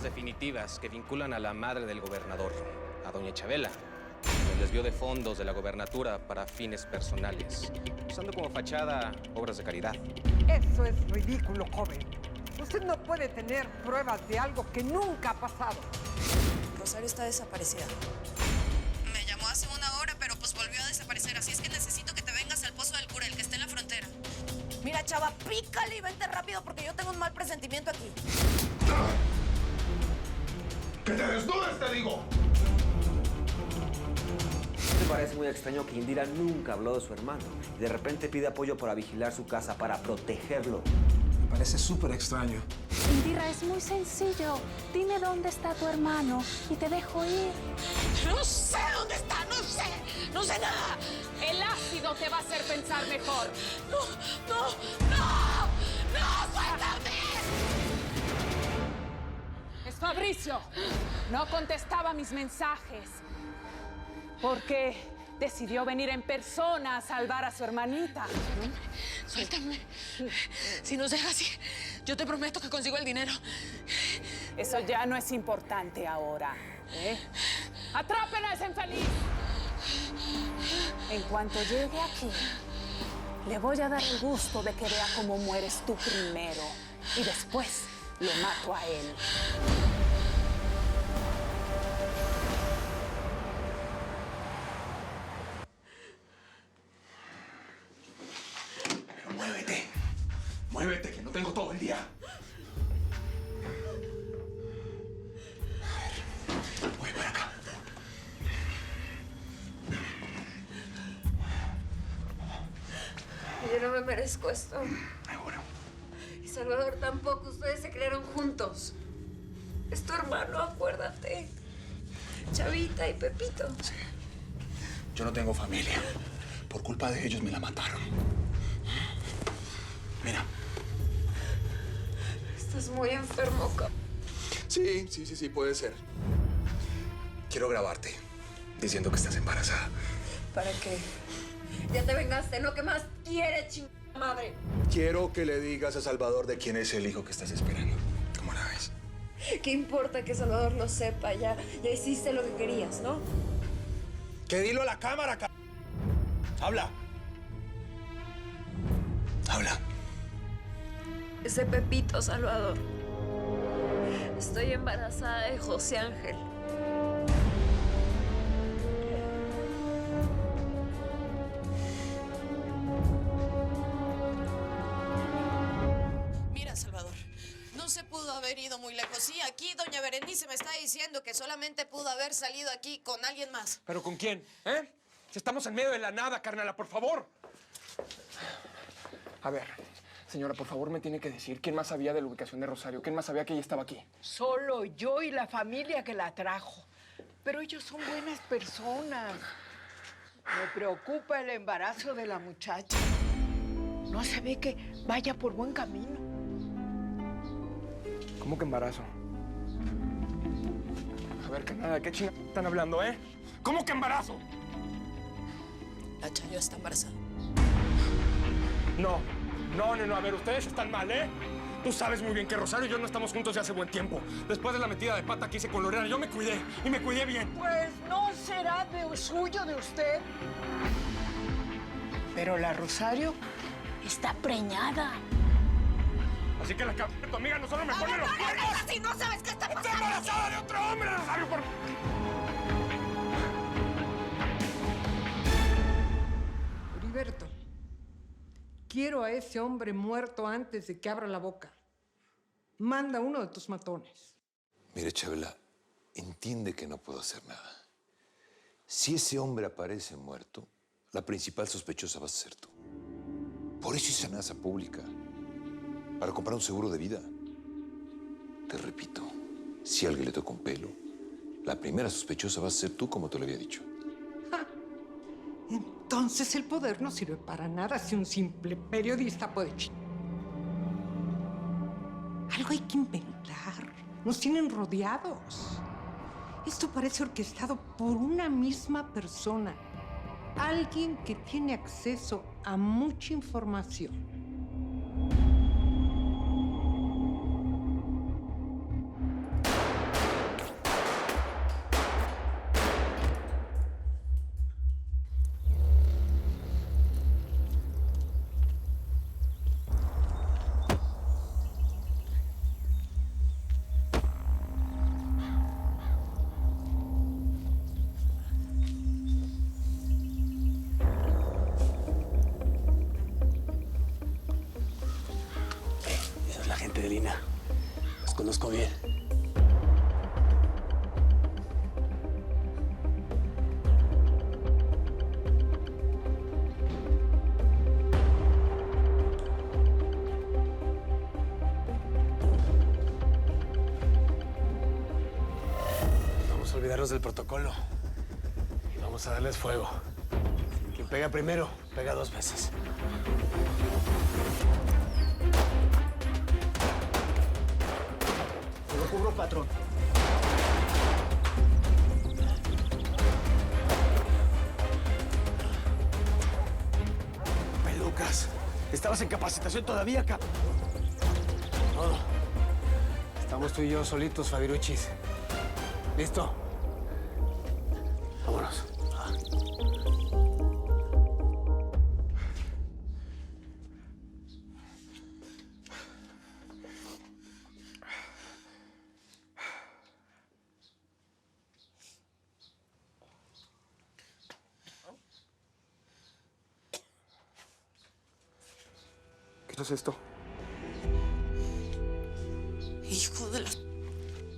pruebas definitivas que vinculan a la madre del gobernador, a doña Chabela, en el desvío de fondos de la gobernatura para fines personales, usando como fachada obras de caridad. Eso es ridículo, joven. Usted no puede tener pruebas de algo que nunca ha pasado. Rosario está desaparecida. Me llamó hace una hora, pero pues volvió a desaparecer. Así es que necesito que te vengas al Pozo del Cura, el que está en la frontera. Mira, chava, pícale y vente rápido porque yo tengo un mal presentimiento aquí. ¡Que te desnudes, te digo! ¿No te parece muy extraño que Indira nunca habló de su hermano y de repente pide apoyo para vigilar su casa, para protegerlo? Me parece súper extraño. Indira, es muy sencillo. Dime dónde está tu hermano y te dejo ir. No sé dónde está, no sé. No sé nada. El ácido te va a hacer pensar mejor. No, suéltame. Es Fabricio. No contestaba mis mensajes. Porque decidió venir en persona a salvar a su hermanita. Suéltame. Si nos dejas así, yo te prometo que consigo el dinero. Eso ya no es importante ahora, ¿eh? ¡Atrápenla a ese infeliz! En cuanto llegue aquí, le voy a dar el gusto de que vea cómo mueres tú primero. Y después lo mato a él. Muévete. Muévete, que no tengo todo el día. A ver, voy para acá. Yo no me merezco esto. Seguro. Y Salvador tampoco. Ustedes se crearon juntos. Es tu hermano, acuérdate. Chavita y Pepito. Sí. Yo no tengo familia. Por culpa de ellos me la mataron. Mira. Estás muy enfermo, cabrón. Sí, puede ser. Quiero grabarte diciendo que estás embarazada. ¿Para qué? Ya te vengaste, ¿no? ¿Qué más quieres, chingada madre? Quiero que le digas a Salvador de quién es el hijo que estás esperando. ¿Cómo la ves? ¿Qué importa que Salvador lo sepa? Ya hiciste lo que querías, ¿no? Que dilo a la cámara, Habla. Habla. Ese Pepito, Salvador. Estoy embarazada de José Ángel. Mira, Salvador, no se pudo haber ido muy lejos. Sí, aquí doña Berenice me está diciendo que solamente pudo haber salido aquí con alguien más. ¿Pero con quién? ¿Eh? Si estamos en medio de la nada, carnala, por favor. A ver, señora, por favor, me tiene que decir quién más sabía de la ubicación de Rosario, quién más sabía que ella estaba aquí. Solo yo y la familia que la trajo. Pero ellos son buenas personas. Me preocupa el embarazo de la muchacha. No se ve que vaya por buen camino. ¿Cómo que embarazo? A ver, carnala, ¿qué chingados están hablando, eh? ¿Cómo que embarazo? La Chayo está embarazada. No, a ver, ustedes están mal, ¿eh? Tú sabes muy bien que Rosario y yo no estamos juntos ya hace buen tiempo. Después de la metida de pata que hice con Lorena, yo me cuidé, y me cuidé bien. Pues no será suyo de usted. Pero la Rosario está preñada. Así que la cabeza de tu amiga no solo me pone los cuernos. Si no sabes qué está ¡Está pasando. embarazada de otro hombre, Rosario! Heriberto, quiero a ese hombre muerto antes de que abra la boca. Manda uno de tus matones. Mire, Chabela, entiende que no puedo hacer nada. Si ese hombre aparece muerto, la principal sospechosa vas a ser tú. Por eso hice amenaza pública, para comprar un seguro de vida. Te repito, si a alguien le toca un pelo, la primera sospechosa vas a ser tú, como te lo había dicho. Entonces el poder no sirve para nada si un simple periodista puede Algo hay que inventar. Nos tienen rodeados. Esto parece orquestado por una misma persona. Alguien que tiene acceso a mucha información. conozco bien. Vamos a olvidarnos del protocolo y vamos a darles fuego. Quien pega primero, pega 2 veces. Lo cubro, patrón. Pelucas, ¿estabas en capacitación todavía, cap? No. Estamos tú y yo solitos, Fabiruchis. ¿Listo? Vámonos. ¿Qué es esto? Hijo de la...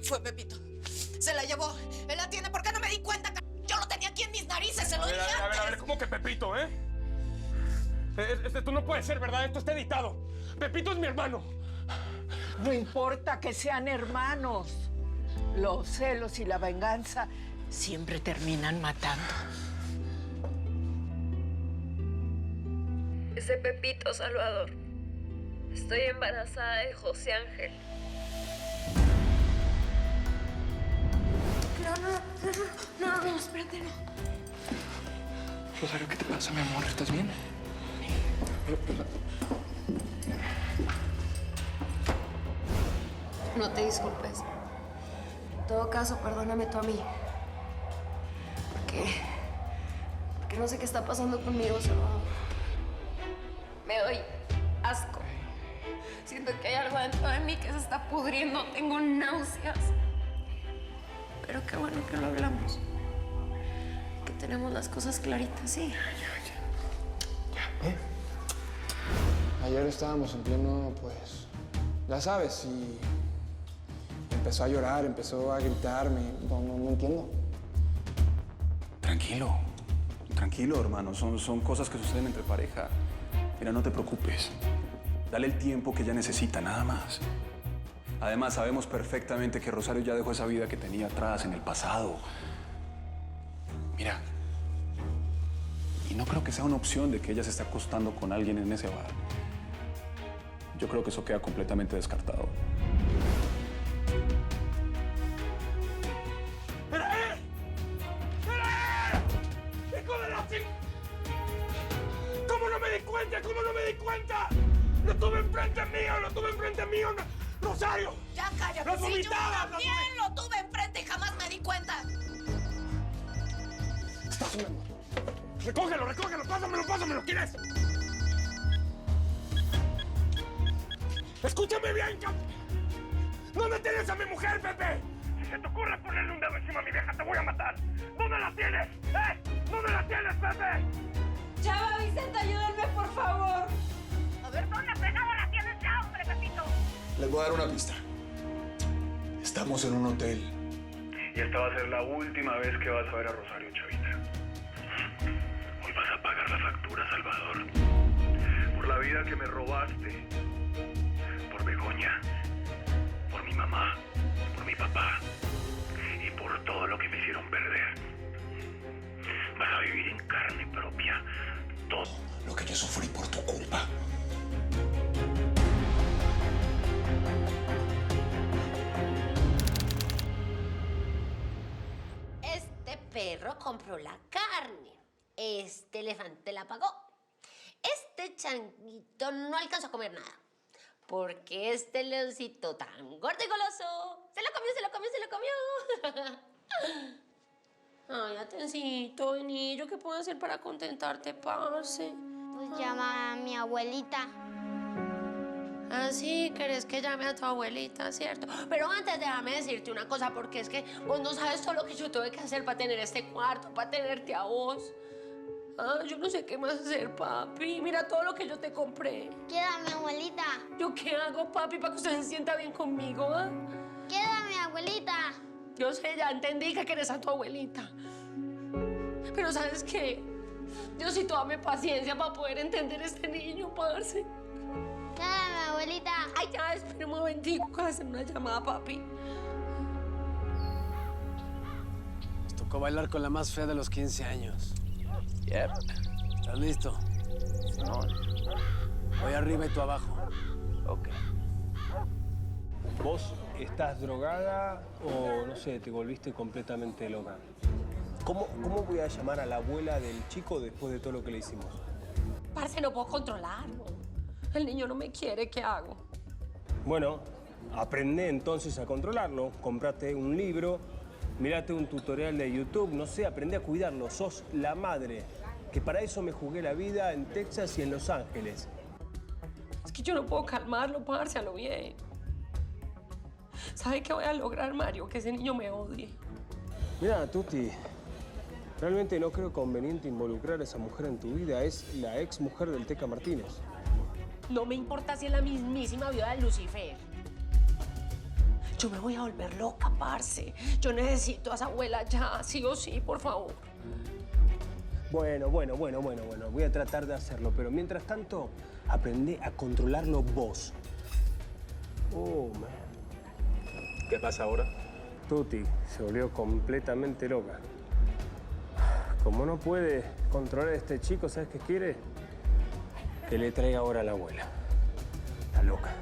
Fue Pepito. Se la llevó. Él la tiene. ¿Por qué no me di cuenta? Yo lo tenía aquí en mis narices. Se lo dije antes. A ver, ¿cómo que Pepito, eh? Esto no puede ser, ¿verdad? Esto está editado. Pepito es mi hermano. No importa que sean hermanos. Los celos y la venganza siempre terminan matando. Ese Pepito, Salvador. Estoy embarazada de José Ángel. No, espérate, no. Rosario, ¿qué te pasa, mi amor? ¿Estás bien? No te disculpes. En todo caso, perdóname tú a mí. Porque no sé qué está pasando conmigo, Salvador. Me doy asco. Siento que hay algo dentro de mí que se está pudriendo. Tengo náuseas. Pero qué bueno que lo hablamos. Que tenemos las cosas claritas, sí. Ayer estábamos en pleno, pues, ya sabes, y empezó a llorar, empezó a gritarme. No entiendo. Tranquilo, tranquilo, hermano. Son cosas que suceden entre pareja. Mira, no te preocupes. Dale el tiempo que ella necesita, nada más. Además, sabemos perfectamente que Rosario ya dejó esa vida que tenía atrás, en el pasado. Mira, y no creo que sea una opción de que ella se esté acostando con alguien en ese bar. Yo creo que eso queda completamente descartado. ¡Hijo de la ching! ¿Cómo no me di cuenta? ¿Cómo no me di cuenta? ¡Lo tuve enfrente mío! ¡Rosario! Ya cállate. ¡Lo Si yo vomitaba! también lo tuve enfrente y jamás me di cuenta. ¡Recógelo! ¡Pásamelo! ¿Quién es? ¡Escúchame bien, ¿dónde tienes a mi mujer, Pepe? Si se te ocurre ponerle un dedo encima a mi vieja, te voy a matar. ¿Dónde la tienes? ¿Dónde la tienes, Pepe? Chava, Vicente, ayúdenme, por favor. A ver, ¿dónde fregada la tienes ya, hombre, Pepito? Les voy a dar una pista. Estamos en un hotel. Y esta va a ser la última vez que vas a ver a Rosario, chavita. Hoy vas a pagar la factura, Salvador. Por la vida que me robaste. Por Begoña. Por mi mamá. Por mi papá. Y por todo lo que me hicieron perder. Vas a vivir en carne propia todo lo que yo sufrí por tu culpa. Este perro compró la carne. Este elefante la pagó. Este changuito no alcanzó a comer nada. Porque este leoncito tan gordo y goloso se lo comió. Ay, Atencito, vení. ¿Yo qué puedo hacer para contentarte, parce? Pues llama a mi abuelita. Ah, sí, querés que llame a tu abuelita, ¿cierto? Pero antes déjame decirte una cosa, porque es que vos no sabes todo lo que yo tuve que hacer para tener este cuarto, para tenerte a vos. Ah, yo no sé qué más hacer, papi. Mira todo lo que yo te compré. Quiero a mi abuelita. ¿Yo qué hago, papi, para que usted se sienta bien conmigo, ah? abuelita. Yo sé, ya entendí que querés a tu abuelita. Pero ¿sabes qué? Diosito, dame paciencia para poder entender a este niño, parce. Dame, abuelita. Ay, ya, espera un momentico, que voy a hacer una llamada, papi. Nos tocó bailar con la más fea de los 15 años. Yep. ¿Estás listo? Simón. Voy arriba y tú abajo. Ok. ¿Vos estás drogada o, no sé, te volviste completamente loca? ¿Cómo voy a llamar a la abuela del chico después de todo lo que le hicimos? Parce, no puedo controlarlo. El niño no me quiere, ¿qué hago? Bueno, aprende entonces a controlarlo. Comprate un libro, mírate un tutorial de YouTube, no sé, aprende a cuidarlo. Sos la madre, que para eso me jugué la vida en Texas y en Los Ángeles. Es que yo no puedo calmarlo, parce, a lo bien. ¿Sabe qué voy a lograr, Mario? Que ese niño me odie. Mira, Tuti, realmente no creo conveniente involucrar a esa mujer en tu vida. Es la ex mujer del Teca Martínez. No me importa si es la mismísima viuda de Lucifer. Yo me voy a volver loca, parce. Yo necesito a esa abuela ya, sí o sí, por favor. Bueno. Voy a tratar de hacerlo, pero mientras tanto, aprende a controlarlo vos. Oh, man. ¿Qué pasa ahora? Tuti se volvió completamente loca. Como no puede controlar a este chico, ¿sabes qué quiere? Que le traiga ahora a la abuela. Está loca.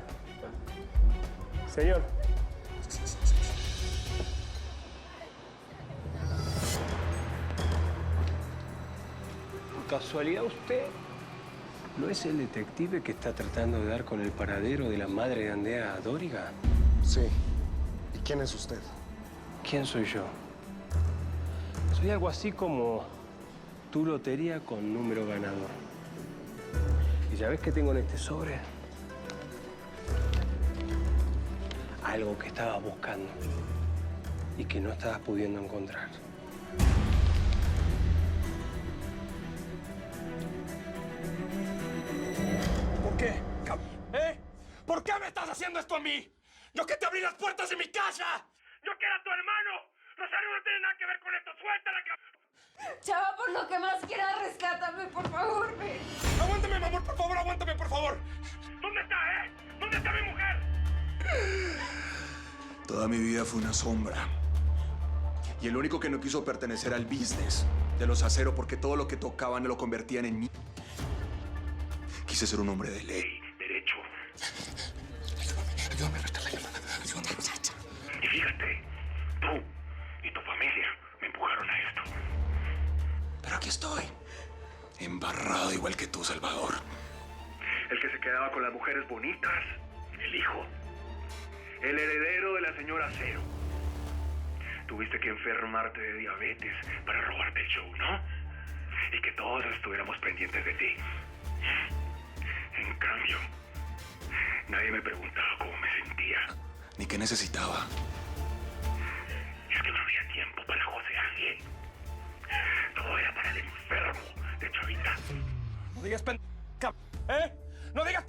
Señor. ¿Por casualidad usted no es el detective que está tratando de dar con el paradero de la madre de Andrea Dóriga? Sí. ¿Y quién es usted? ¿Quién soy yo? Soy algo así como tu lotería con número ganador. ¿Y ya ves qué tengo en este sobre? Algo que estabas buscando y que no estabas pudiendo encontrar. ¿Por qué? ¿Eh? ¿Por qué me estás haciendo esto a mí? ¡Yo que te abrí las puertas de mi casa! ¡Yo que era tu hermano! ¡Rosario no tiene nada que ver con esto! ¡Suéltala, Chava, por lo que más quieras, rescátame, por favor, ven. ¡Aguántame, mi amor, por favor! ¡Aguántame, por favor! ¿Dónde está, ¿Dónde está mi mujer? Toda mi vida fue una sombra. Y el único que no quiso pertenecer al business de los aceros porque todo lo que tocaban lo convertían en mí. Quise ser un hombre de ley, derecho. Ayúdame a restar la llamada. Ayúdame, muchacha. Y fíjate, tú y tu familia me empujaron a esto. Pero aquí estoy, embarrado igual que tú, Salvador. El que se quedaba con las mujeres bonitas, el hijo. El heredero de la señora Cero. Tuviste que enfermarte de diabetes para robarte el show, ¿no? Y que todos estuviéramos pendientes de ti. En cambio, nadie me preguntaba cómo me sentía, ni qué necesitaba. Es que no había tiempo para José Ángel. Todo era para el enfermo de Chavita. No digas ¿eh? No digas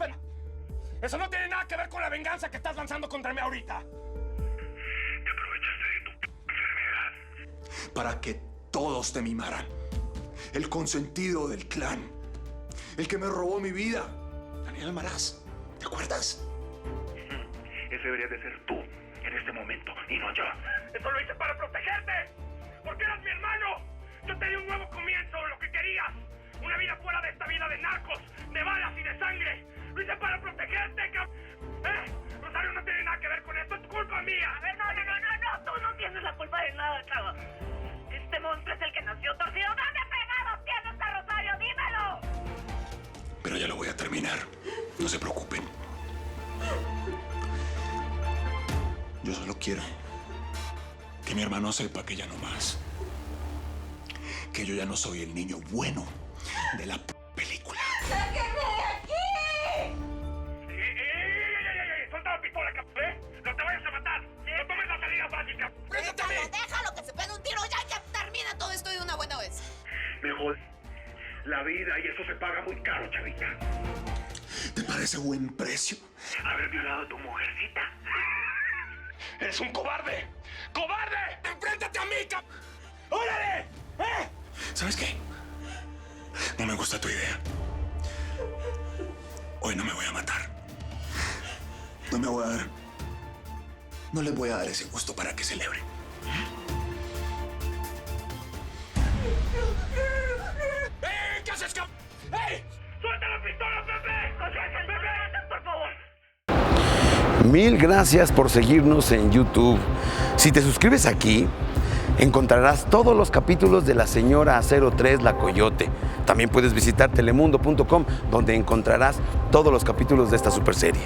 Eso no tiene nada que ver con la venganza que estás lanzando contra mí ahorita. Te aprovechaste de tu enfermedad para que todos te mimaran. El consentido del clan. El que me robó mi vida. Daniel Almaraz. ¿Te acuerdas? Ese deberías de ser tú en este momento y no yo. Eso lo hice para protegerte. Porque eras mi hermano. Yo te di un nuevo comienzo, lo que querías. Una vida fuera de esta vida de narcos, de balas y de sangre. Lo hice para protegerte, Rosario no tiene nada que ver con esto, es culpa mía. A ver, no, tú no tienes la culpa de nada, chava. Este monstruo es el que nació torcido. ¿Dónde pegados tienes a Rosario? ¡Dímelo! Pero ya lo voy a terminar. No se preocupen. Yo solo quiero que mi hermano sepa que ya no más. Que yo ya no soy el niño bueno de la película. ¡Sáquenme de aquí! ¡Suelta la pistola, ¡No te vayas a matar! ¡No tomes la salida fácil, Déjalo, que se pegue un tiro ya y que termina todo esto de una buena vez. Mejor la vida y eso se paga muy caro, Chavita. ¿Te parece buen precio? Haber violado a tu mujercita. ¡Eres un cobarde! ¡Cobarde! ¡Enfréntate a mí, ¡Órale! ¿Sabes qué? No me gusta tu idea. Hoy no me voy a matar. No me voy a dar. No les voy a dar ese gusto para que celebre. ¿Qué haces, cabrón? ¡Ey! ¡Suelta la pistola, Pepe! ¡Concéntrate, Pepe! ¡Por favor! Mil gracias por seguirnos en YouTube. Si te suscribes aquí, encontrarás todos los capítulos de La Señora 03 La Coyote. También puedes visitar telemundo.com, donde encontrarás todos los capítulos de esta superserie.